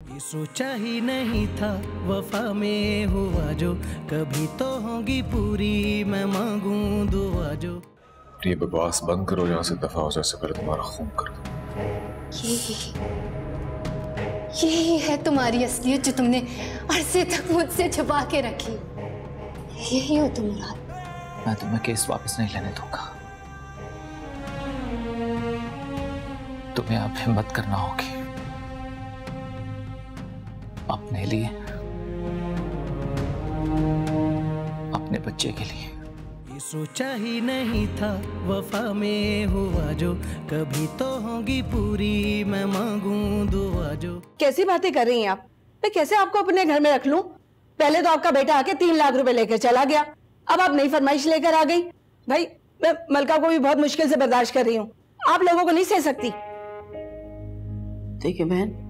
ये सोचा ही नहीं था वफा में हुआ जो, कभी तो होगी पूरी मैं मांगूं दुआ जो। ये बकवास बंद करो, यहाँ से दफा हो जाए, इससे पहले तुम्हारा खून कर दो। यही है तुम्हारी असलियत जो तुमने अरसे तक मुझसे छुपा के रखी। यही हो तुम मुराद। मैं तुम्हें केस वापस नहीं लेने दूंगा। तुम्हें अब हिम्मत करना होगी अपने लिए, अपने बच्चे के लिए। ये सोचा ही नहीं था वफा में हुआ जो, कभी तो होगी पूरी मैं मांगूं दुआ जो। कैसी बातें कर रही हैं आप? मैं कैसे आपको अपने घर में रख लूं? पहले तो आपका बेटा आके 3 लाख रुपए लेकर चला गया, अब आप नई फरमाइश लेकर आ गई। भाई मैं मलका को भी बहुत मुश्किल से बर्दाश्त कर रही हूँ, आप लोगों को नहीं सह सकती। देखिए बहन,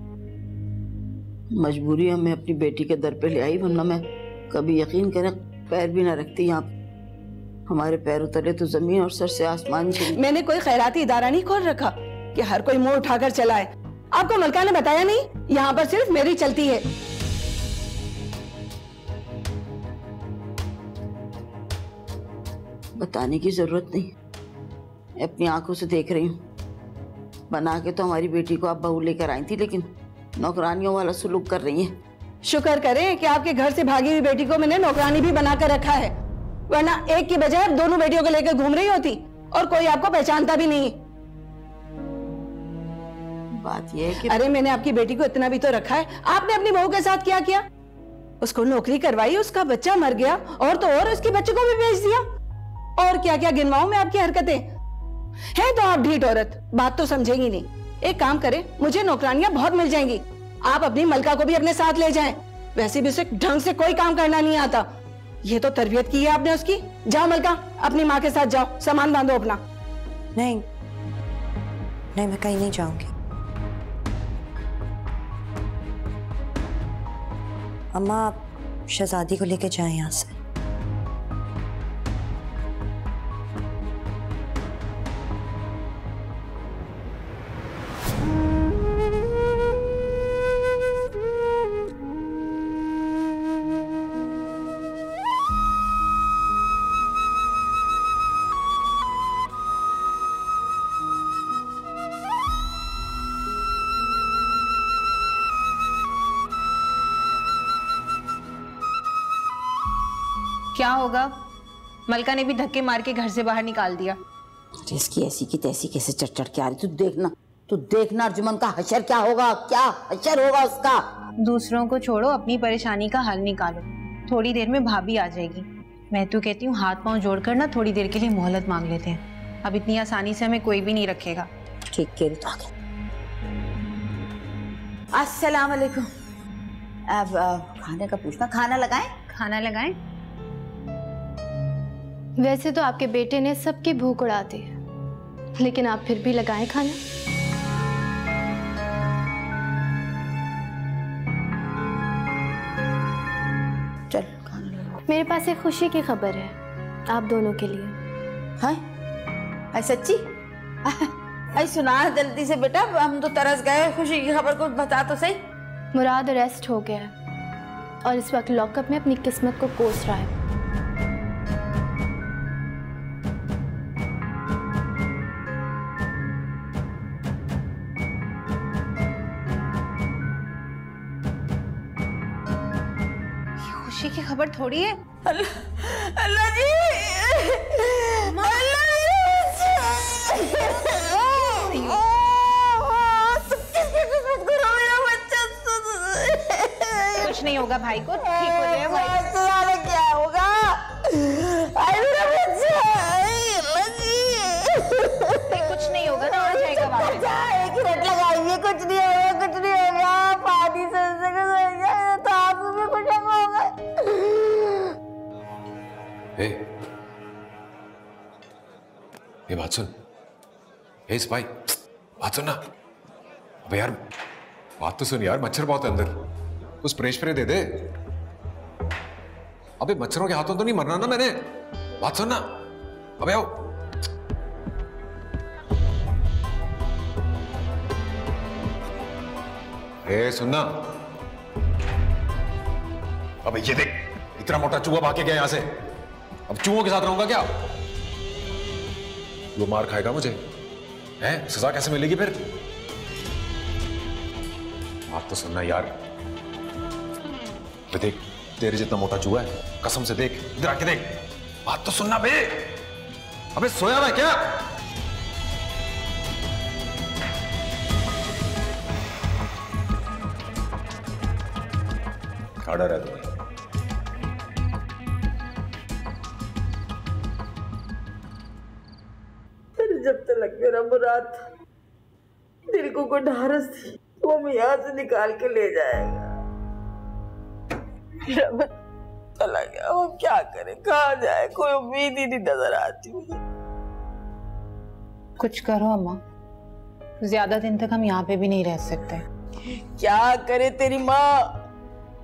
मजबूरी हमें अपनी बेटी के दर पे ले आई, वरना मैं कभी यकीन करें पैर भी ना रखती यहाँ। हमारे पैर उतरे तो जमीन और सर से आसमान की। मैंने कोई खैराती इदारा नहीं खोल रखा कि हर कोई मुंह उठाकर चलाए। आपको मलका ने बताया नहीं, यहाँ पर सिर्फ मेरी चलती है। बताने की जरूरत नहीं, मैं अपनी आंखों से देख रही हूँ। बना के तो हमारी बेटी को आप बहू लेकर आई थी, लेकिन नौकरानियों वाला सुलूक कर रही हैं। शुक्र करें कि आपके घर से भागी हुई बेटी को मैंने नौकरानी भी बनाकर रखा है, वरना एक की बजाय अब दोनों बेटियों को लेकर घूम रही होती और कोई आपको पहचानता भी नहीं। बात यह है कि अरे मैंने आपकी बेटी को इतना भी तो रखा है, आपने अपनी बहू के साथ क्या किया? उसको नौकरी करवाई, उसका बच्चा मर गया, और तो और उसके बच्चे को भी बेच दिया। और क्या क्या गिनवाऊं मैं आपकी हरकतें? है तो आप ढीठ औरत, बात तो समझेंगी नहीं। एक काम करें, मुझे नौकरानियां बहुत मिल जाएंगी, आप अपनी मलका को भी अपने साथ ले जाएं। वैसे भी उसे ढंग से कोई काम करना नहीं आता, ये तो तरबियत की है आपने उसकी। जाओ मलका, अपनी माँ के साथ जाओ, सामान बांधो अपना। नहीं नहीं, मैं कहीं नहीं जाऊंगी। अम्मा, आप शहजादी को लेके जाएं यहाँ से। क्या होगा? मलका ने भी धक्के मार के घर से बाहर निकाल दिया। इसकी ऐसी की तैसी कैसे चढ़ चढ़ के आ रही। तू देखना अर्जुमन का हशर क्या होगा, क्या हशर होगा उसका। दूसरों को छोड़ो, अपनी परेशानी का हल निकालो। थोड़ी देर में भाभी आ जाएगी। मैं तो कहती हूँ हाथ पांव जोड़कर ना थोड़ी देर के लिए मोहलत मांग लेते हैं। अब इतनी आसानी से हमें कोई भी नहीं रखेगा। ठीक कह रही तो आगे। अस्सलाम वालेकुम। अब खाने का पूछना, खाना लगाएं? खाना लगाएं? वैसे तो आपके बेटे ने सबकी भूख उड़ा दी, लेकिन आप फिर भी लगाएं खाना। चल खाना लगा। मेरे पास एक खुशी की खबर है आप दोनों के लिए। है सच्ची? आई सुना जल्दी से बेटा, हम तो तरस गए। खुशी की खबर को बता तो सही। मुराद अरेस्ट हो गया है और इस वक्त लॉकअप में अपनी किस्मत को कोस रहा है। खुशी की खबर थोड़ी है। अल्लाह जी, कुछ नहीं होगा भाई को, ठीक हो जाएगा। क्या होगा? कुछ नहीं होगा ना, आ जाएगा वापस। एक ही रट लगाइए, कुछ नहीं होगा, कुछ नहीं होगा। पानी से तो आपको भी कुछ होगा। ये बात सुन, हे सिपाही, बात सुन ना। अबे यार बात तो सुन यार, मच्छर बहुत है अंदर, कुछ स्प्रे स्प्रे दे दे। अबे मच्छरों के हाथों तो नहीं मरना ना मैंने, बात सुन ना। अबे आओ। सुनना, अबे ये देख, इतना मोटा चूहा भाग के गया यहां से। अब चूहों के साथ रहूंगा क्या? वो मार खाएगा मुझे, हैं? सजा कैसे मिलेगी फिर? बात तो सुनना यार। अबे देख, तेरे जितना मोटा चूहा है, कसम से देख, इधर आके देख। बात तो सुनना बे। अबे सोया हुआ है क्या? खड़ा रह तू। जब तक मेरा मुराद था, दिल को कोई ढारस थी, वो हमें यहाँ से निकाल के ले जाएगा। चला गया, वो क्या करे, कहाँ जाए, कोई उम्मीद ही नहीं नजर आती मुझे। कुछ करो अम्मा, ज्यादा दिन तक हम यहाँ पे भी नहीं रह सकते। क्या करे तेरी माँ,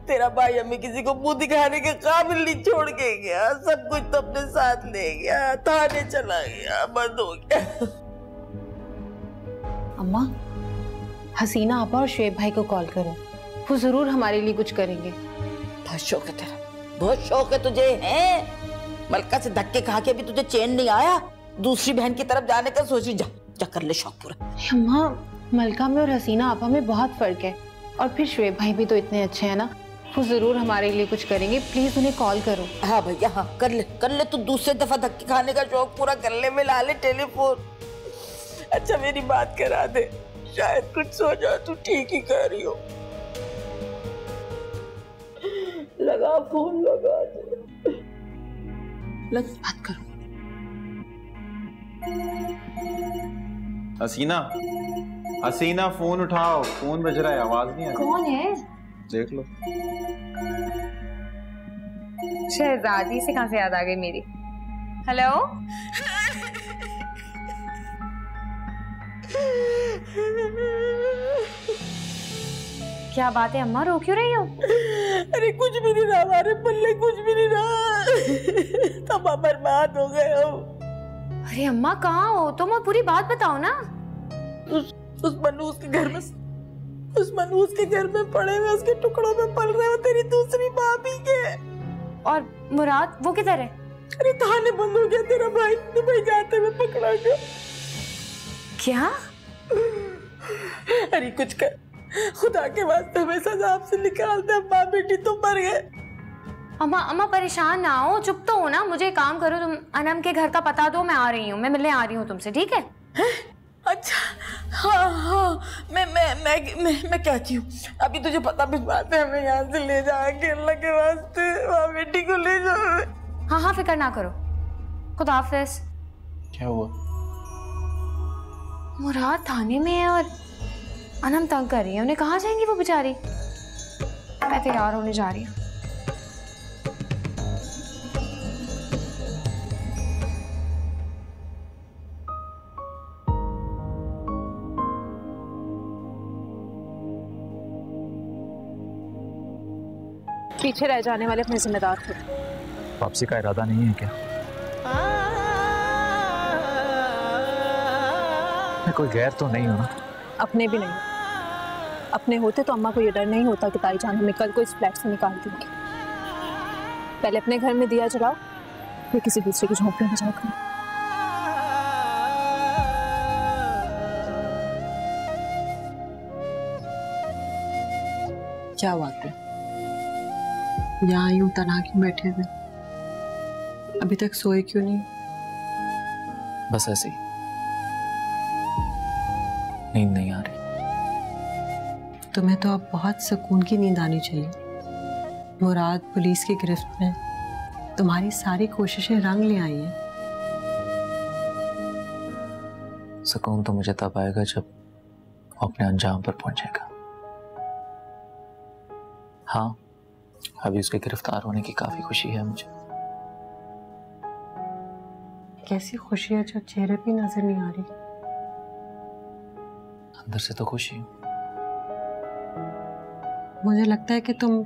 तेरा भाई हमें किसी को मुंह दिखाने के काबिल नहीं छोड़ के गया, सब कुछ तो अपने साथ ले गया, थाने चला गया, बंद हो गया। अम्मा, हसीना आपा और शुएब भाई को कॉल करो, वो जरूर हमारे लिए कुछ करेंगे। बहुत शौक है तेरा, बहुत शौक है तुझे, हैं? मलका से धक्के खा के भी तुझे चैन नहीं आया, दूसरी बहन की तरफ जाने का सोची। जा जा कर ले शौक पूरा। अम्मा, मलका में और हसीना आपा में बहुत फर्क है, और फिर शुएब भाई भी तो इतने अच्छे हैं ना, वो जरूर हमारे लिए कुछ करेंगे। प्लीज उन्हें कॉल करो। हाँ भैया, हाँ कर ले, तू दूसरे दफा धक्के खाने का शौक पूरा कर ले, मिला ले टेलीफोन। अच्छा मेरी बात करा दे, शायद कुछ सोचा, तू ठीक ही कह रही हो। लगा फोन, लगा दे, लग बात करो। हसीना, हसीना फोन उठाओ, फोन बज रहा है, आवाज नहीं आ रही। कौन है? देख लो। शहजादी से कहां से याद आ गई मेरी। हेलो, क्या बात है अम्मा, रो क्यों रही हो? अरे कुछ भी नहीं रहा हमारे पल्ले, कुछ भी नहीं रहा, तब बर्बाद हो गए हम। अरे अम्मा कहाँ हो तुम, और पूरी बात बताओ ना। उस मनूस के घर में, उस मनूस के घर में पड़े हुए उसके टुकड़ों में पल रहे हो तेरी दूसरी भाभी के। और मुराद वो किधर है? अरे थाने बंद हो गया, तेरा भाई दुबई जाते हुए पकड़ा गया। क्या? अरे कुछ कर, खुदा के वास्ते हमें सजा आपसे निकाल दे, माँ बेटी तुम मर गए। अम्मा परेशान ना हो, चुप तो हो ना। मुझे काम करो, तुम अनम के घर का पता दो, मैं आ रही हूँ, मैं मिलने आ रही हूँ तुमसे, ठीक है? अच्छा हाँ, मैं कहती हूँ, अभी तुझे पता भिजवाते हमें यहाँ से ले जाके, अल्लाह के वास्ते माँ बेटी को ले जाओ। हाँ फिक्र ना करो, खुदा हाफिज। क्या हुआ? मुराद थाने में है और अनम तंग कर रही है, उन्हें कहाँ जाएंगी वो बेचारी। मैं तैयार होने जा रही हूँ। पीछे रह जाने वाले अपने जिम्मेदार थे। वापसी का इरादा नहीं है क्या? मैं कोई गैर तो नहीं हूं ना? अपने भी नहीं। अपने होते तो अम्मा को ये डर नहीं होता कि ताई जान हमें कल को इस फ्लैट से निकाल देंगे। पहले अपने घर में दिया जलाओ, फिर किसी दूसरे की झोंपड़ी में जाकर। क्या बात है, यहाँ यूं तना क्यों बैठे हुए, अभी तक सोए क्यों नहीं? बस ऐसे ही, नींद नहीं आ रही। तुम्हें तो अब बहुत सुकून की नींद आनी चाहिए। मुराद पुलिस की गिरफ्त में तुम्हारी सारी कोशिशें रंग ले आई हैं। सुकून तो मुझे तब आएगा जब वो अपने अंजाम पर पहुंचेगा। हाँ, अभी उसके गिरफ्तार होने की काफी खुशी है मुझे। कैसी खुशी है जो चेहरे पे नजर नहीं आ रही? अंदर से तो खुशी हूं। मुझे लगता है कि तुम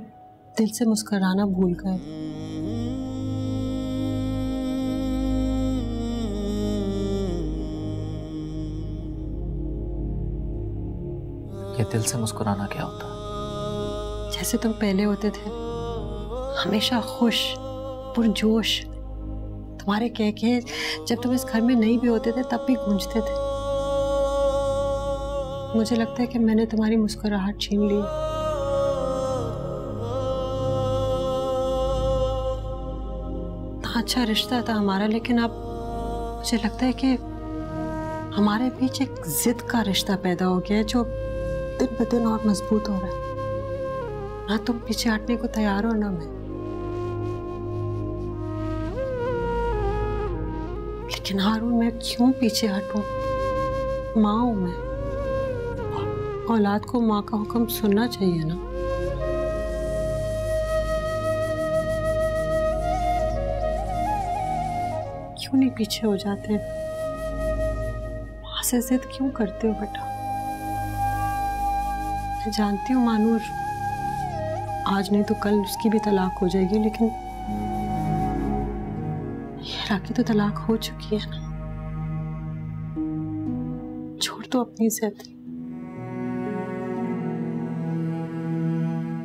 दिल से मुस्कुराना भूल गए। ये दिल से मुस्कुराना क्या होता है? जैसे तुम पहले होते थे, हमेशा खुश, पुरजोश। तुम्हारे कह के जब तुम इस घर में नहीं भी होते थे तब भी गूंजते थे। मुझे लगता है कि मैंने तुम्हारी मुस्कुराहट छीन ली। अच्छा रिश्ता था हमारा, लेकिन अब मुझे लगता है कि हमारे बीच एक जिद का रिश्ता पैदा हो गया है जो दिन ब दिन और मजबूत हो रहा है। ना तुम पीछे हटने को तैयार हो ना मैं। लेकिन हारून मैं क्यों पीछे हटूं? माँ हूं मैं, औलाद को माँ का हुक्म सुनना चाहिए ना। क्यों नहीं पीछे हो जाते? माँ से जिद क्यों करते हो बेटा? मैं जानती हूँ मानूर आज नहीं तो कल उसकी भी तलाक हो जाएगी, लेकिन हीरा की तो तलाक हो चुकी है ना। छोड़ दो अपनी जिद।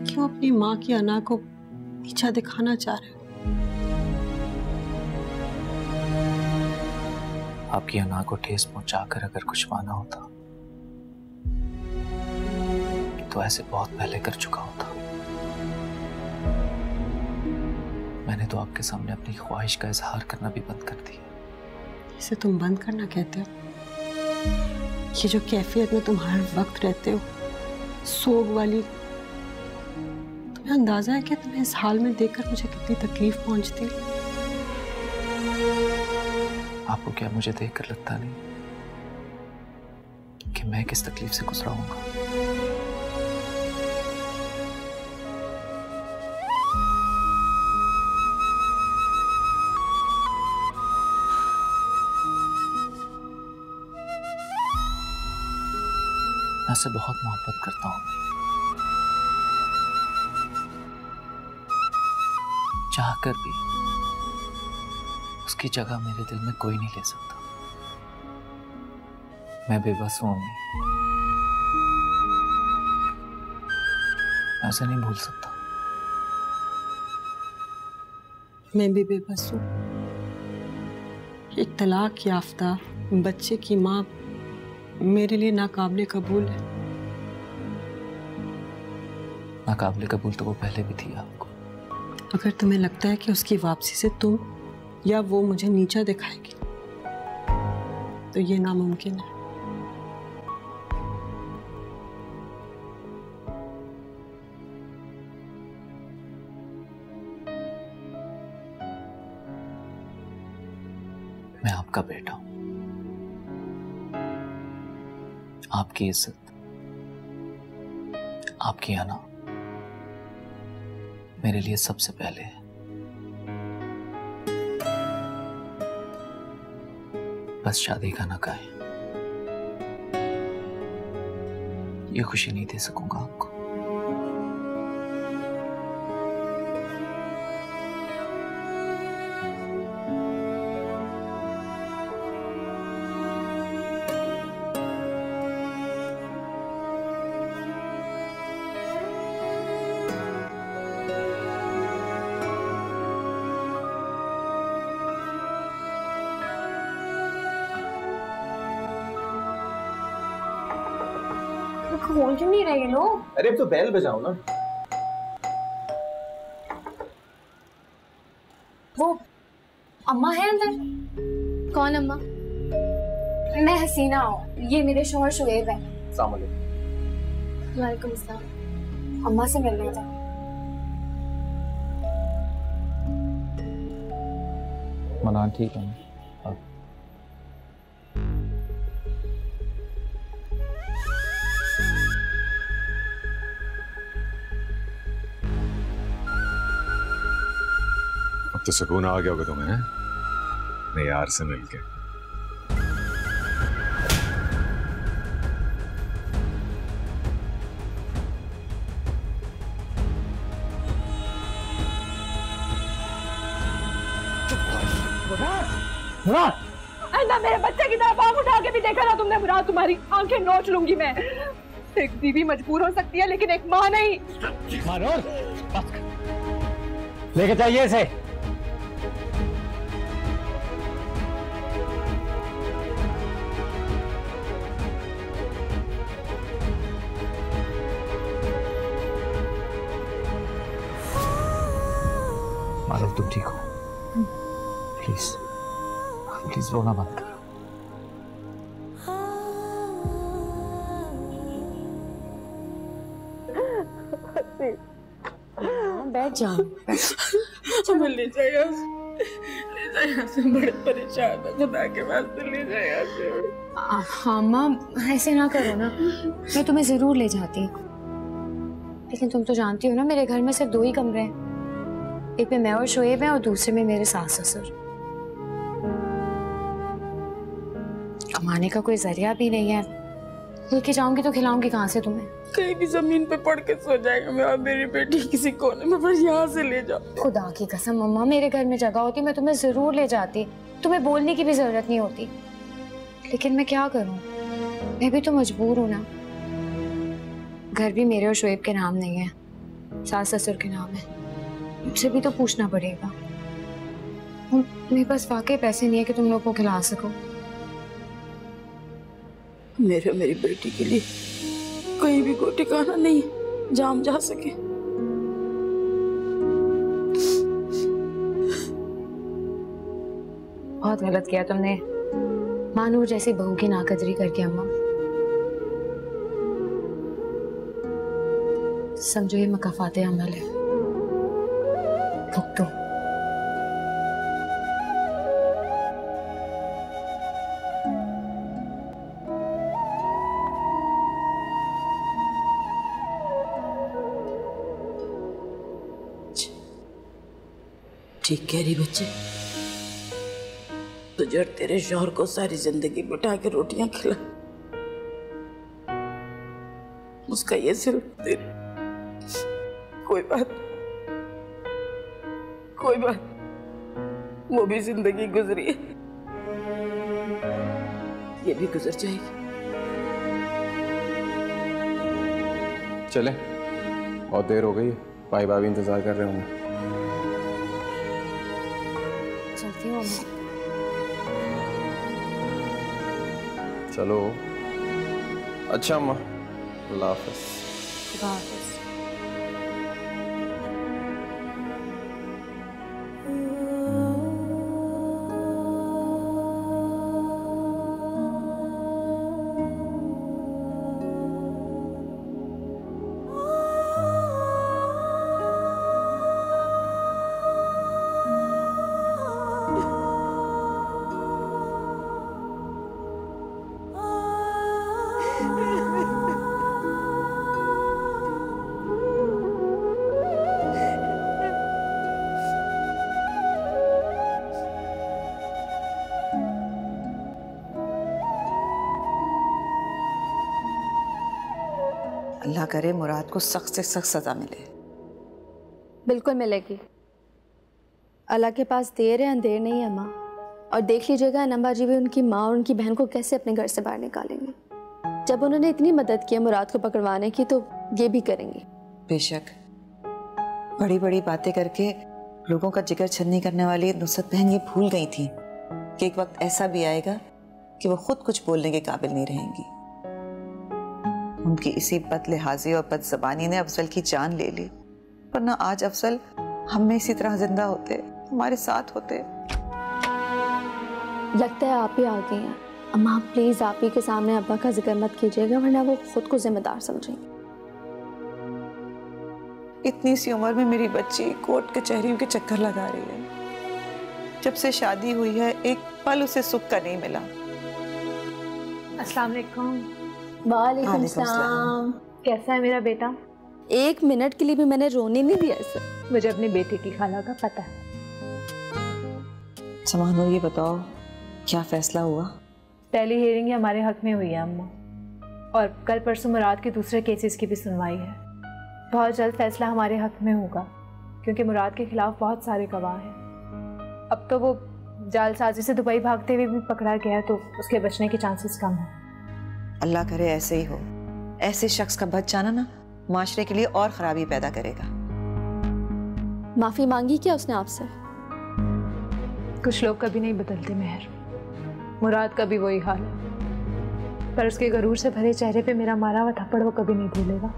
क्यों अपनी माँ की अना को नीचा दिखाना चाह रहे हो? आपकी अना को ठेस पहुंचाकर अगर कुछ पाना होता तो ऐसे बहुत पहले कर चुका होता। मैंने तो आपके सामने अपनी ख्वाहिश का इजहार करना भी बंद कर दिया। इसे तुम बंद करना कहते हो? ये जो कैफियत में तुम हर वक्त रहते हो, सोग वाली, तुम्हें अंदाजा है कि तुम्हें इस हाल में देखकर मुझे कितनी तकलीफ पहुंचती? आपको क्या मुझे देखकर लगता नहीं कि मैं किस तकलीफ से गुजरा हूंगा? मैं उससे बहुत मोहब्बत करता हूं। चाहकर भी उसकी जगह मेरे दिल में कोई नहीं ले सकता। मैं बेबस हूं अम्मी, मैं उसे नहीं भूल सकता। मैं भी बेबस हूं। एक तलाक याफ्ता बच्चे की माँ मेरे लिए नाकाबिले कबूल है। नाकाबिले कबूल तो वो पहले भी थी आपको। अगर तुम्हें लगता है कि उसकी वापसी से तुम या वो मुझे नीचा दिखाएगी तो ये नामुमकिन है। मैं आपका बेटा हूं। आपकी इज्जत, आपकी आना मेरे लिए सबसे पहले है। बस शादी का ना कहें, ये खुशी नहीं दे सकूंगा आपको। खोल क्यों नहीं रहे लोग? अरे अब तो बेल बजाओ ना। वो अम्मा है अंदर। कौन अम्मा? मैं हसीना हूँ, ये मेरे शोहर शुएब है। अस्सलाम वालेकुम। वालेकुम अस्सलाम। अम्मा से मिलना था। मना ठीक है। तो सुकून आ गया होगा तुम्हें अपने यार से मिलके। आइंदा मेरे बच्चे की तरफ आंख उठा के भी देखा ना तुमने मुराद, तुम्हारी आंखें नोच लूंगी मैं। एक बीवी मजबूर हो सकती है लेकिन एक माँ नहीं। लेके जाइए इसे। मालूम तुम ठीक हो? प्लीज प्लीज रोना मत करो। बैठ जाओ। हमें ले जाए यहाँ से, बड़े परेशान है, खुदा के वास्ते ले जाए यहाँ से। हाँ माँ, ऐसे ना करो ना, मैं तुम्हें जरूर ले जाती, लेकिन तुम तो जानती हो ना मेरे घर में सिर्फ 2 ही कमरे हैं, एक में मैं और शोएब हैं और दूसरे में मेरे सास ससुर। कमाने का कोई जरिया भी नहीं है, लेके जाऊंगी तो खिलाऊंगी कहाँ से तुम्हें? कहीं भी जमीन पे पड़ के सो जाएगा मैं और मेरी बेटी किसी कोने में, बस यहाँ से ले जाओ। खुदा की कसम मम्मा, मेरे घर में जगह होती मैं तुम्हें जरूर ले जाती, तुम्हें बोलने की भी जरूरत नहीं होती, लेकिन मैं क्या करूं, मैं भी तो मजबूर हूं ना। घर भी मेरे और शोएब के नाम नहीं है, सास ससुर के नाम है, मुझसे भी तो पूछना पड़ेगा। मेरे पास वाकई पैसे नहीं है कि तुम लोग को खिला सको। मेरी बेटी के लिए कहीं भी कोई ठिकाना नहीं जहाँ हम जा सके। बहुत गलत किया तुमने मानूर जैसी बहू की नाकदरी करके अम्मा। समझो ये मकाफाते अमल है, भुगतो। ठीक कह रही बच्चे, तुझे और तेरे शौहर को सारी जिंदगी बिठा के रोटियां खिला, उसका ये सिर्फ तेरे। कोई बात, वो भी जिंदगी गुजरी है, ये भी गुजर जाएगी। चले, बहुत देर हो गई है, भाई भाभी इंतजार कर रहे होंगे। चलती हूँ अम्मा। चलो। अच्छा अम्मा, अल्लाह हाफ़िज़। खुदा हाफ़िज़। अल्लाह करे मुराद को सख्त से सख्त सजा मिले। बिल्कुल मिलेगी, अल्लाह के पास देर है अंधेर नहीं है अम्मा। और देख लीजिएगा अनम्बा जी भी उनकी माँ और उनकी बहन को कैसे अपने घर से बाहर निकालेंगे। जब उन्होंने इतनी मदद की है मुराद को पकड़वाने की, तो ये भी करेंगे। बेशक, बड़ी बड़ी बातें करके लोगों का जिगर छन्नी करने वाली नुसरत बहन ये भूल गई थी कि एक वक्त ऐसा भी आएगा कि वो खुद कुछ बोलने के काबिल नहीं रहेंगी। उनकी इसी बदलिहाजी और बदज़बानी ने अफजल की जान ले ली, वरना आज अफजल हम में इसी तरह जिंदा होते, हमारे साथ होते। लगता है आप ही आ गई हैं अम्मा। प्लीज आप ही के सामने अब्बा का जिक्र मत कीजिएगा, वरना वो खुद को जिम्मेदार समझेंगे। इतनी सी उम्र में मेरी बच्ची कोर्ट कचहरियों के चक्कर लगा रही है। जब से शादी हुई है एक पल उसे सुख का नहीं मिला। अस्सलाम वालेकुम। वालेकुम सलाम। कैसा है मेरा बेटा? 1 मिनट के लिए भी मैंने रोने नहीं दिया इसे। मुझे अपनी बेटी की खाला का पता है। समानो, ये बताओ क्या फैसला हुआ? पहली हियरिंग हमारे हक में हुई है अम्मा, और कल परसों मुराद के दूसरे केसेस की भी सुनवाई है। बहुत जल्द फैसला हमारे हक में होगा, क्योंकि मुराद के खिलाफ बहुत सारे गवाह हैं। अब तो वो जालसाजी से दुबई भागते हुए भी पकड़ा गया है, तो उसके बचने के चांसेस कम हैं। अल्लाह करे ऐसे ही हो। ऐसे शख्स का बच जाना ना माशरे के लिए और खराबी पैदा करेगा। माफी मांगी क्या उसने आपसे? कुछ लोग कभी नहीं बदलते मेहर। मुराद का भी वही हाल है, पर उसके गरूर से भरे चेहरे पे मेरा मारा हुआ थप्पड़ वो कभी नहीं भूलेगा।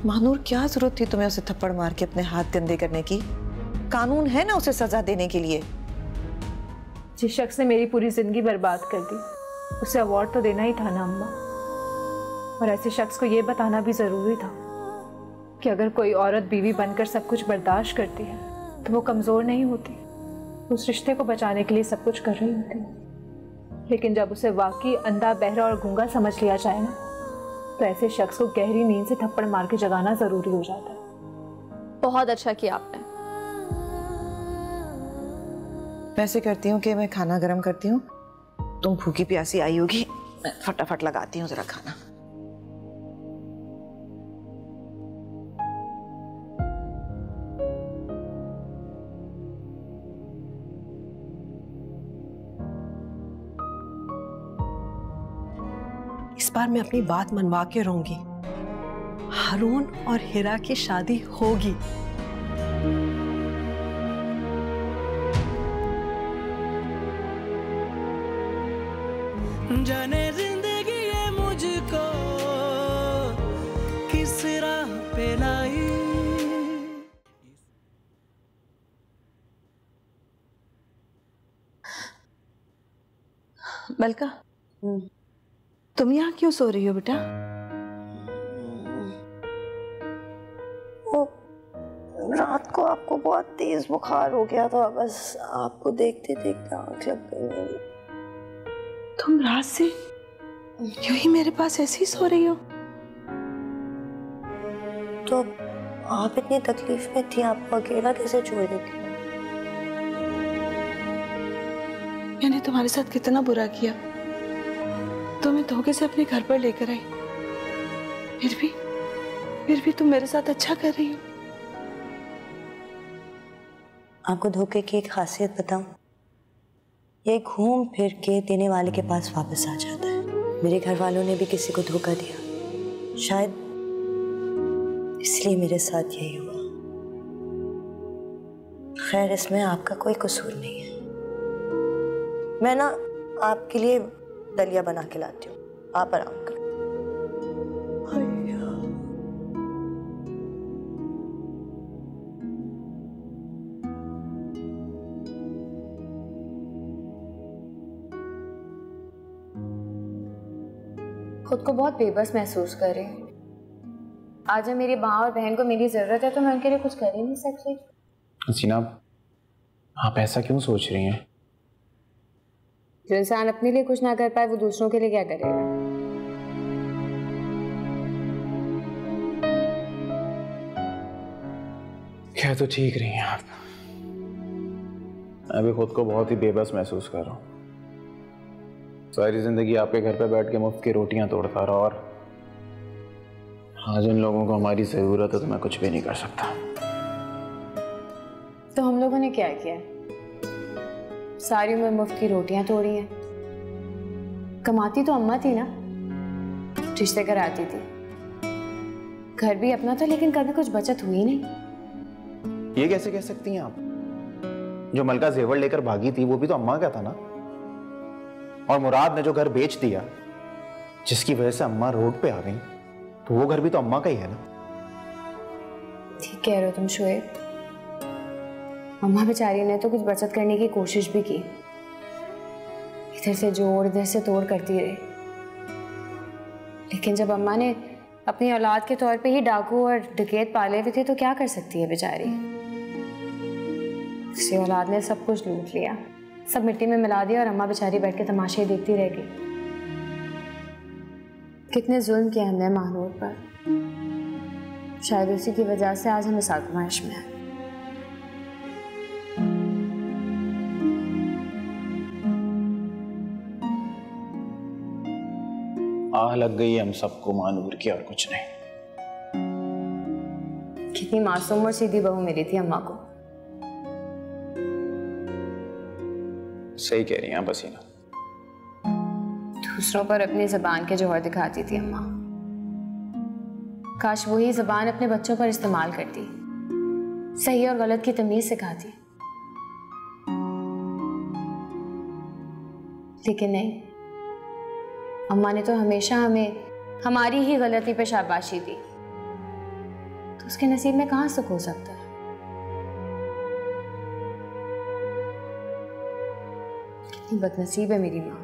महानूर, क्या जरूरत थी तुम्हें उसे थप्पड़ मार के अपने हाथ गंदे करने की? कानून है ना उसे सजा देने के लिए। जिस शख्स ने मेरी पूरी जिंदगी बर्बाद कर दी, उसे अवार्ड तो देना ही था ना अम्मा। और ऐसे शख्स को ये बताना भी जरूरी था कि अगर कोई औरत बीवी बनकर सब कुछ बर्दाश्त करती है तो वो कमजोर नहीं होती, उस रिश्ते को बचाने के लिए सब कुछ कर रही होती। लेकिन जब उसे वाकई अंधा, बहरा और गूंगा समझ लिया जाए ना, तो ऐसे शख्स को गहरी नींद से थप्पड़ मार के जगाना जरूरी हो जाता है। बहुत अच्छा किया आपने। वैसे करती हूँ कि मैं खाना गर्म करती हूँ, तुम भूखी प्यासी आई होगी, मैं फटाफट लगाती हूँ जरा खाना। इस बार मैं अपनी बात मनवा के रहूंगी। हारून और हिरा की शादी होगी। जाने जिंदगी ये मुझको किस राह पे लाई। मलका, तुम यहाँ क्यों सो रही हो बेटा? वो रात को आपको बहुत तेज बुखार हो गया था, बस आपको देखते देखते आंख लग गई मेरी। तुम रात से यूं ही मेरे पास ऐसे ही सो रही हो? तो आप इतनी तकलीफ में थी, आपको अकेला कैसे छोड़ देती? मैंने तुम्हारे साथ कितना बुरा किया, तुम्हें धोखे से अपने घर पर लेकर आई, फिर भी तुम मेरे साथ अच्छा कर रही हो। आपको धोखे की एक खासियत बताऊं, ये घूम फिर के देने वाले के पास वापस आ जाता है। मेरे घर वालों ने भी किसी को धोखा दिया, शायद इसलिए मेरे साथ यही हुआ। खैर, इसमें आपका कोई कसूर नहीं है। मैं ना आपके लिए दलिया बना के लाती हूँ, आप आराम करो। खुद को बहुत बेबस महसूस कर रही हूँ। आज जब मेरी माँ और बहन को मेरी जरूरत है तो मैं उनके लिए कुछ कर ही नहीं सकती। हसीना, आप ऐसा क्यों सोच रही हैं? जो इंसान अपने लिए कुछ ना कर पाए वो दूसरों के लिए क्या करेगा? क्या तो ठीक रही हैं आप। मैं भी खुद को बहुत ही बेबस महसूस कर रहा हूँ। सारी जिंदगी आपके घर पे बैठ के मुफ्त की रोटियां तोड़ता रहा, और आज उन लोगों को हमारी जरूरत है तो मैं कुछ भी नहीं कर सकता। तो हम लोगों ने क्या किया? सारी उम्र मुफ्त की रोटियां तोड़ी हैं। कमाती तो अम्मा थी ना, रिश्ते कराती थी, घर भी अपना था, लेकिन कभी कुछ बचत हुई नहीं। ये कैसे कह सकती हैं आप? जो मलका जेवर लेकर भागी थी वो भी तो अम्मा का था ना। और मुराद ने जो घर बेच दिया, जिसकी वजह से अम्मा रोड पे आ गई, तो वो घर भी तो अम्मा का ही है ना। ठीक कह रहे हो तुम शुएब। अम्मा बेचारी ने तो कुछ बचत करने की कोशिश भी की, इधर से जोड़ इधर से तोड़ करती रही, लेकिन जब अम्मा ने अपनी औलाद के तौर पे ही डाकू और डकैत पाले हुए थे तो क्या कर सकती है बेचारी। उसकी औलाद ने सब कुछ लूट लिया, सब मिट्टी में मिला दिया, और अम्मा बेचारी बैठ के तमाशे देखती रह गई। कितने जुल्म किए हमने महानूर पर, शायद उसी की वजह से आज हम इस आजमाइश में हैं। आह लग गई हम सबको महानूर की, और कुछ नहीं। कितनी मासूम और सीधी बहू मिली थी अम्मा को। सही कह रही हैं आप हसीना। दूसरों पर अपनी जबान के जोहर दिखाती थी अम्मा। काश वही जबान अपने बच्चों पर इस्तेमाल करती, सही और गलत की तमीज सिखाती, लेकिन नहीं, अम्मा ने तो हमेशा हमें हमारी ही गलती पे शाबाशी दी, तो उसके नसीब में कहाँ सुख हो सकता है। कितनी बदनसीब है मेरी माँ।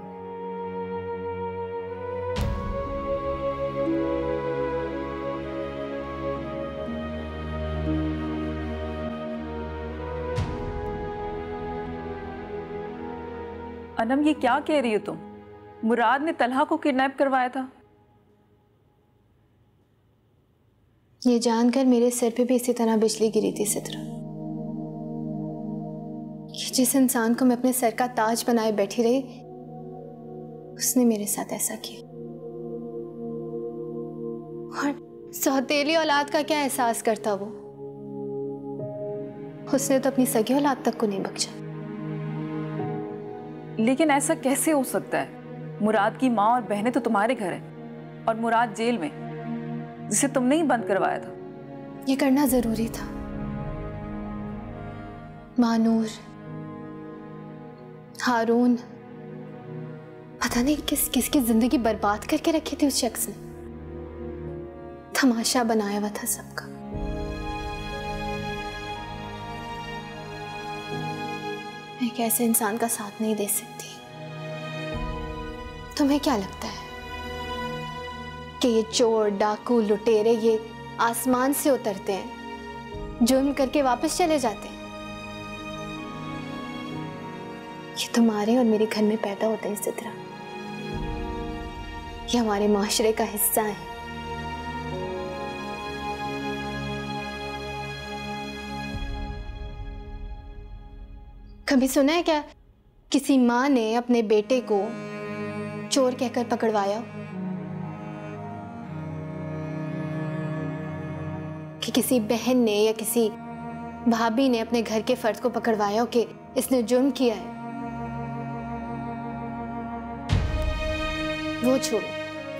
अनम, ये क्या कह रही हो तुम? मुराद ने तलहा को किडनैप करवाया था। ये जानकर मेरे सिर पे भी इसी तरह बिजली गिरी थी सिद्रा, कि जिस इंसान को मैं अपने सर का ताज बनाए बैठी रही, उसने मेरे साथ ऐसा किया। और सौतेली औलाद का क्या एहसास करता वो? उसने तो अपनी सगी औलाद तक को नहीं बख्शा। लेकिन ऐसा कैसे हो सकता है? मुराद की माँ और बहनें तो तुम्हारे घर हैं और मुराद जेल में, जिसे तुमने ही बंद करवाया था। ये करना जरूरी था। मानूर, हारून, पता नहीं किस किसकी जिंदगी बर्बाद करके रखी थी उस शख्स ने। तमाशा बनाया हुआ था सबका। मैं एक ऐसे इंसान का साथ नहीं दे सकती। तुम्हें क्या लगता है कि ये चोर, डाकू, लुटेरे ये आसमान से उतरते हैं, जुर्म करके वापस चले जाते हैं? ये तुम्हारे और मेरे घर में पैदा होते हैं सिद्रा। ये हमारे माशरे का हिस्सा है। कभी सुना है क्या किसी माँ ने अपने बेटे को चोर कहकर पकड़वाया? कि किसी बहन ने या किसी भाभी ने अपने घर के फर्द को पकड़वाया हो कि इसने जुर्म किया है? वो छोड़ो,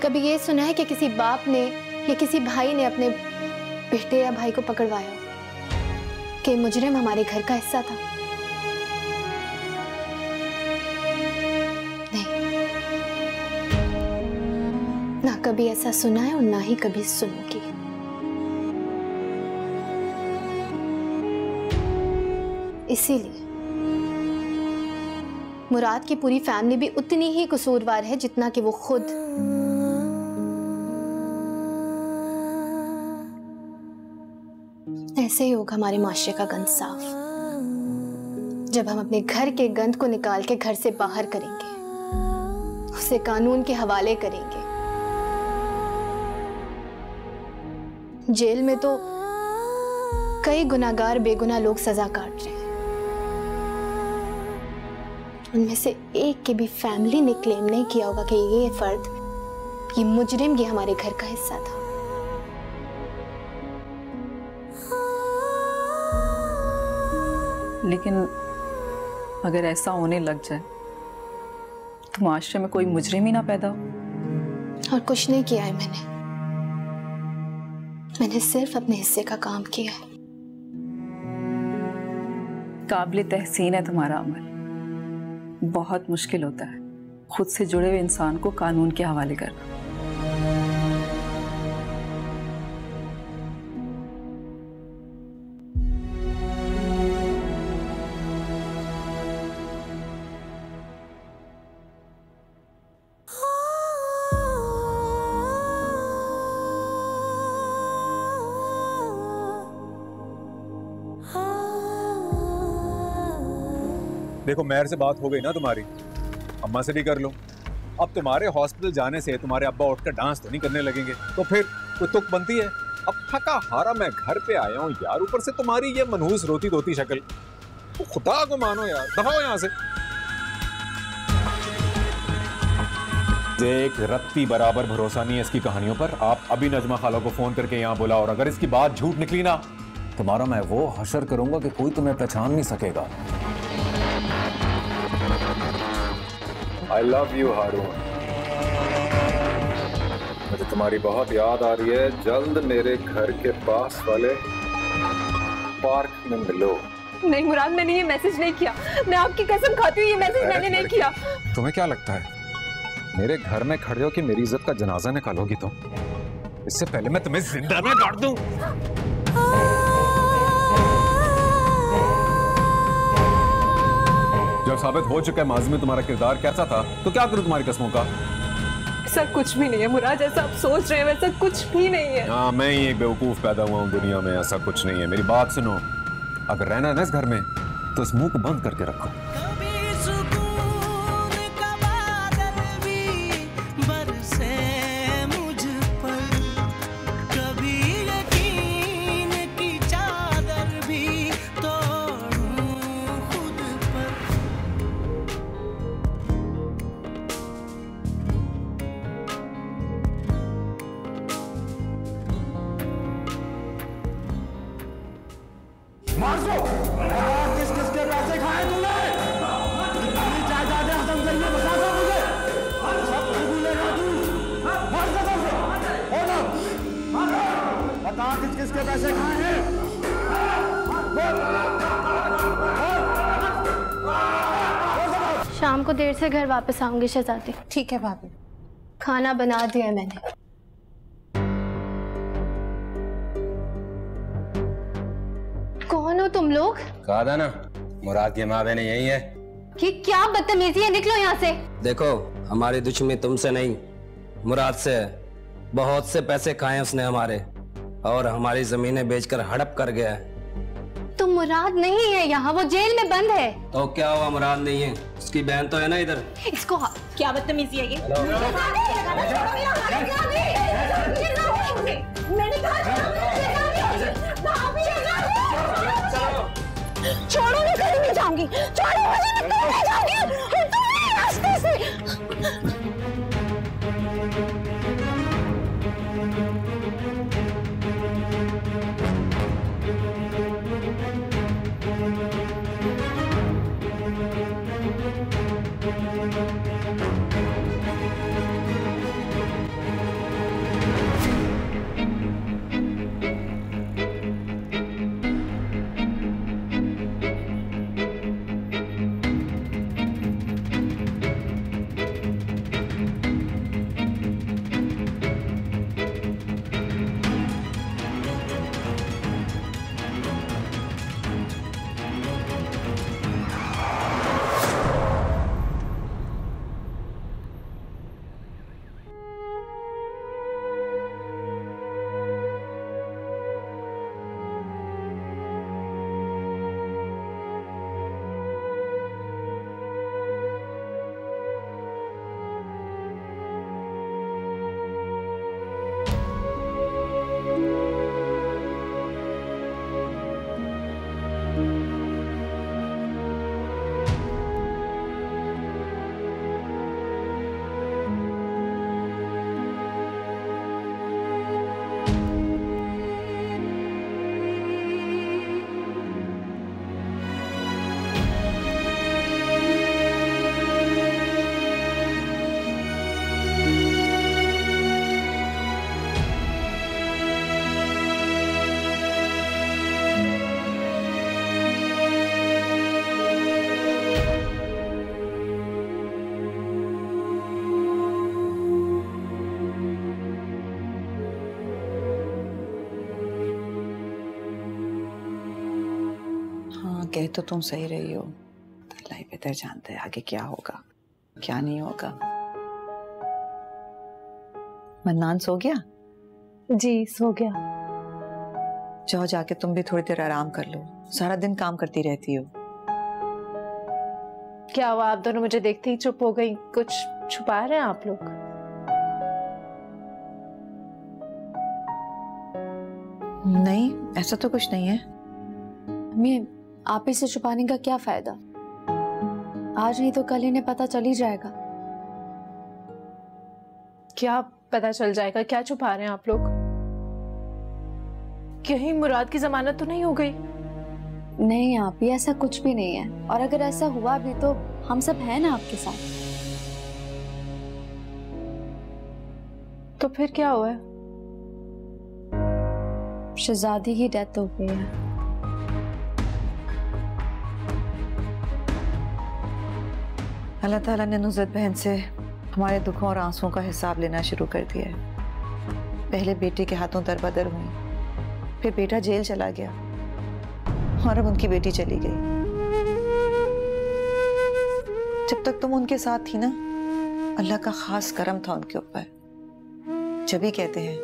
कभी ये सुना है कि किसी बाप ने या किसी भाई ने अपने बेटे या भाई को पकड़वाया हो कि मुजरिम हमारे घर का हिस्सा था? ना कभी ऐसा सुना है और ना ही कभी सुनोगी। इसीलिए मुराद की पूरी फैमिली भी उतनी ही कसूरवार है जितना कि वो खुद। ऐसे ही होगा हमारे माशरे का गंद साफ, जब हम अपने घर के गंद को निकाल के घर से बाहर करेंगे, उसे कानून के हवाले करेंगे। जेल में तो कई गुनाहगार बेगुनाह लोग सजा काट रहे हैं। उनमें से एक की भी फैमिली ने क्लेम नहीं किया होगा कि ये फर्द, ये मुजरिम, ये हमारे घर का हिस्सा था। लेकिन अगर ऐसा होने लग जाए तो माशरे में कोई मुजरिम ही ना पैदा हो। और कुछ नहीं किया है मैंने सिर्फ अपने हिस्से का काम किया है। काबिल तहसीन है तुम्हारा अमल। बहुत मुश्किल होता है खुद से जुड़े हुए इंसान को कानून के हवाले करना। देखो, मेहर से बात हो गई ना तुम्हारी, अम्मा से भी कर लो। अब तुम्हारे हॉस्पिटल जाने से तुम्हारे अब्बा उठकर डांस तो नहीं करने लगेंगे, तो फिर कोई तुक बनती है। अब थका हारा मैं घर पे आया हूँ यार, ऊपर से तुम्हारी ये मनहूस रोती धोती शक्ल। तो खुदा को मानो यार, दफाओ यहाँ से। एक रत्ती बराबर भरोसा नहीं है इसकी कहानियों पर। आप अभी नजमा खाला को फोन करके यहाँ बुलाओ, और अगर इसकी बात झूठ निकली ना, तुम्हारा मैं वो हशर करूंगा कि कोई तुम्हें पहचान नहीं सकेगा। I love you, हारून। मुझे तुम्हारी बहुत याद आ रही है। जल्द मेरे घर के पास वाले पार्क में मिलो। नहीं मुराद, मैंने ये मैसेज नहीं किया, मैं आपकी कसम खाती हूँ ये मैसेज मैंने नहीं किया। तुम्हें क्या लगता है मेरे घर में खड़े हो कि मेरी इज्जत का जनाजा निकालोगी तुम? इससे पहले मैं तुम्हें जिंदा ना गाड़ दूं। जब साबित हो चुका है माजी में तुम्हारा किरदार कैसा था तो क्या करूं तुम्हारी कसमों का? ऐसा कुछ भी नहीं है मुराद, जैसा आप सोच रहे हैं वैसा कुछ भी नहीं है। हाँ, मैं ही एक बेवकूफ पैदा हुआ हूँ दुनिया में, ऐसा कुछ नहीं है। मेरी बात सुनो, अगर रहना है ना इस घर में तो इस मुंह को बंद करके रखो। किस किस के पैसे खाए तुमने? कितनी जायदादें खत्म करी है बता दो मुझे। सब भूलेगा तू। मार दे हो ना। बता किस किस के पैसे खाए हैं? शाम को देर से घर वापस आऊंगी शहजादी। ठीक है भाभी। खाना बना दिया है मैंने। कौन हो तुम लोग? कहा था ना मुराद की माँ बहन यही है। ये क्या बदतमीजी है, निकलो यहाँ से। देखो हमारी दुश्मनी तुमसे नहीं मुराद से है। बहुत से पैसे खाए उसने हमारे, और हमारी जमीनें बेचकर हड़प कर गया है। तो मुराद नहीं है यहाँ, वो जेल में बंद है। तो क्या हुआ, मुराद नहीं है? उसकी बहन तो है ना इधर। इसको क्या बदतमीजी है ये? छोड़ो, मैं कहीं नहीं जाऊंगी। छोड़ो मुझे, मैं कहीं नहीं जाऊंगी। तुम्हारे रास्ते से। कह तो तुम सही रही हो, अल्लाह ही बेहतर जानता है आगे क्या होगा क्या नहीं होगा। मन्नान सो गया? जी सो गया। जाओ जाके तुम भी थोड़ी देर आराम कर लो, सारा दिन काम करती रहती हो। क्या हुआ, आप दोनों मुझे देखते ही चुप हो गई? कुछ छुपा रहे हैं आप लोग? नहीं ऐसा तो कुछ नहीं है। मैं आप ही से छुपाने का क्या फायदा? आज नहीं तो कल इन्हें पता चल ही जाएगा। क्या पता चल जाएगा? क्या छुपा रहे हैं आप लोग? कहीं मुराद की जमानत तो नहीं हो गई? नहीं आप ही, ऐसा कुछ भी नहीं है। और अगर ऐसा हुआ भी तो हम सब हैं ना आपके साथ। तो फिर क्या हुआ है? शहजादी की डेथ हो गई है। अल्लाह ताला ने नुसरत बहन से हमारे दुखों और आंसुओं का हिसाब लेना शुरू कर दिया है। पहले बेटे के हाथों दरबदर हुई, फिर बेटा जेल चला गया और अब उनकी बेटी चली गई। जब तक तुम उनके साथ थी ना, अल्लाह का खास करम था उनके ऊपर। जब भी कहते हैं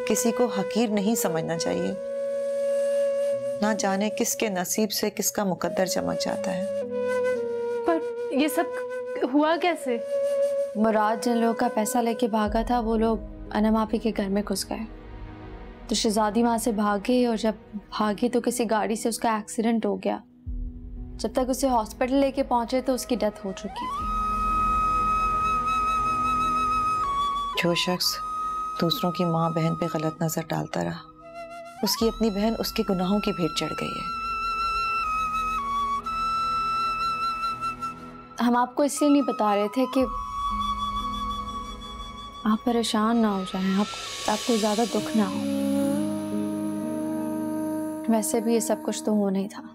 किसी को हकीर नहीं समझना चाहिए, ना जाने किसके नसीब से किसका मुकद्दर चमक जाता है। पर ये सब हुआ कैसे? मुराद जिन लोगों का पैसा लेके भागा था वो लोग अनम आपी के घर में घुस गए, तो शहजादी वहां से भाग गई और जब भागी तो किसी गाड़ी से उसका एक्सीडेंट हो गया। जब तक उसे हॉस्पिटल लेके पहुंचे तो उसकी डेथ हो चुकी थी। जो शख्स दूसरों की माँ बहन पे गलत नजर डालता रहा, उसकी अपनी बहन उसके गुनाहों की भेंट चढ़ गई है। हम आपको इसलिए नहीं बता रहे थे कि आप परेशान ना हो जाएं, आपको ज्यादा दुख ना हो। वैसे भी ये सब कुछ तो होना ही था।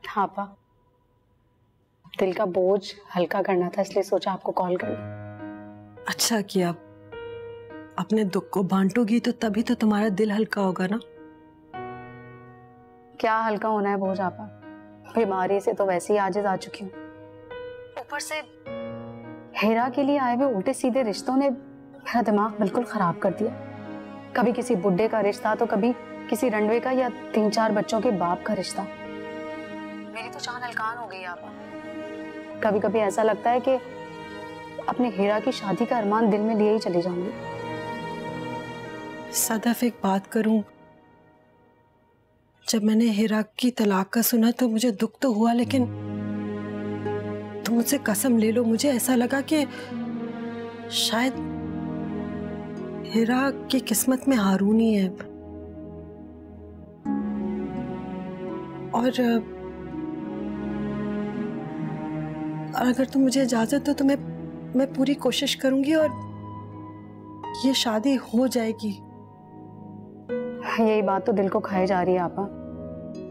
हाँ पा, दिल का बोझ हल्का करना था, इसलिए सोचा आपको कॉल कर लूं। अच्छा किया, अपने दुख को बांटोगी तो तभी तो तुम्हारा दिल हल्का होगा ना। क्या हल्का होना है बोझ आपा, बीमारी से तो वैसे ही आजिज आ चुकी हूँ। ऊपर से हेरा के लिए आए हुए उल्टे सीधे रिश्तों ने मेरा दिमाग बिल्कुल खराब कर दिया। कभी किसी बुड्ढे का रिश्ता तो कभी किसी रंडवे का या 3-4 बच्चों के बाप का रिश्ता। मेरी तो जान हलकान हो गई आपा। कभी कभी ऐसा लगता है कि अपने हेरा की शादी का अरमान दिल में लिए ही चली जाऊंगी। सदफ, एक बात करूं, जब मैंने हेरा की तलाक का सुना तो मुझे दुख तो हुआ, लेकिन तुम मुझसे कसम ले लो, मुझे ऐसा लगा कि शायद हेरा की किस्मत में हारून ही है। और अगर तुम मुझे इजाजत हो तो मैं पूरी कोशिश करूंगी और ये शादी हो जाएगी। यही बात तो दिल को खाए जा रही है आपा।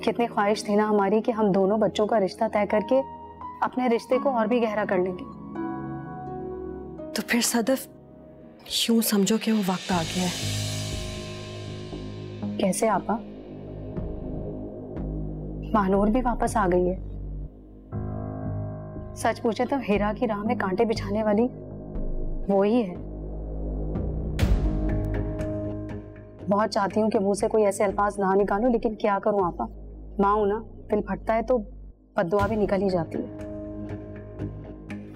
कितनी ख्वाहिश थी ना हमारी कि हम दोनों बच्चों का रिश्ता तय करके अपने रिश्ते को और भी गहरा कर लेंगे। तो फिर सदफ, यूं समझो कि वो वक्त आ गया है। कैसे आपा? महानूर भी वापस आ गई है। सच पूछे तो हेरा की राह में कांटे बिछाने वाली वो ही है। बहुत चाहती हूँ कि मुंह से कोई ऐसे अल्फाज ना निकालूं, लेकिन क्या करूं आपा, माँ हूं ना, दिल फटता है तो बद्दुआ भी निकल ही जाती है।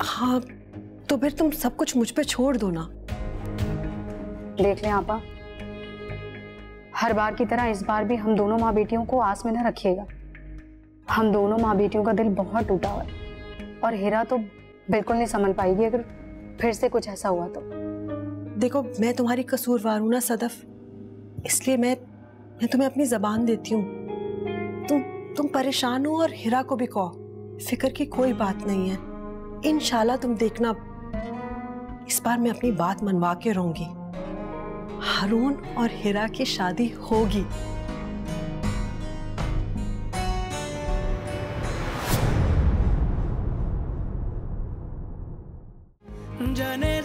हाँ, तो फिर तुम सब कुछ मुझ पे छोड़ दो ना। देख लें आपा, हर बार की तरह इस बार भी हम दोनों माँ बेटियों को आस में न रखिएगा। हम दोनों माँ बेटियों का दिल बहुत टूटा हुआ है और हेरा तो बिल्कुल नहीं संभल पाएगी अगर फिर से कुछ ऐसा हुआ तो। देखो, मैं तुम्हारी कसूरवार हूं ना सदफ, इसलिए मैं तुम्हें अपनी जबान देती हूँ। तुम परेशान हो और हेरा को भी कहो, फिक्र की कोई बात नहीं है। इंशाल्लाह तुम देखना, इस बार मैं अपनी बात मनवा के रहूंगी। हारून और हेरा की शादी होगी। जाने